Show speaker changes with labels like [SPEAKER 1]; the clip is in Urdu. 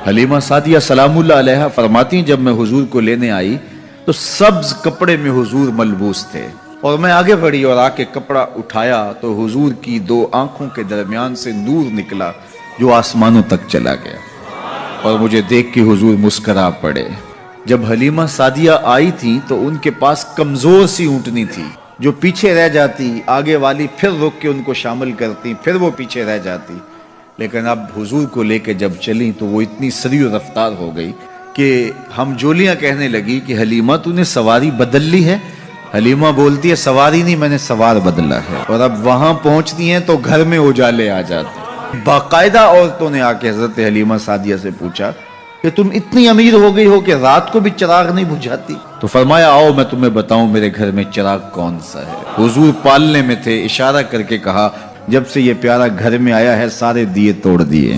[SPEAKER 1] حلیمہ سعدیہ سلام اللہ علیہا فرماتی ہیں جب میں حضور کو لینے آئی تو سبز کپڑے میں حضور ملبوس تھے، اور میں آگے بڑھی اور آ کے کپڑا اٹھایا تو حضور کی دو آنکھوں کے درمیان سے نور نکلا جو آسمانوں تک چلا گیا، اور مجھے دیکھ کے حضور مسکرا پڑے۔ جب حلیمہ سعدیہ آئی تھی تو ان کے پاس کمزور سی اونٹنی تھی جو پیچھے رہ جاتی، آگے والی پھر رک کے ان کو شامل کرتی، پھر وہ پیچھے رہ جاتی، لیکن اب حضور کو لے کے جب چلی تو وہ اتنی سری و رفتار ہو گئی کہ ہم جولیاں کہنے لگی کہ حلیمہ تو نے سواری بدل لی ہے؟ حلیمہ بولتی ہے سواری نہیں، میں نے سوار بدلا ہے، اور اب وہاں پہنچتی ہیں تو گھر میں اجالے آ جاتے۔ باقاعدہ عورتوں نے آ کے حضرت حلیمہ سعدیہ سے پوچھا کہ تم اتنی امیر ہو گئی ہو کہ رات کو بھی چراغ نہیں بجھاتی؟ تو فرمایا آؤ میں تمہیں بتاؤں میرے گھر میں چراغ کون سا ہے۔ حضور پالنے میں تھے، اشارہ کر کے کہا جب سے یہ پیارا گھر میں آیا ہے سارے دیے توڑ دیے۔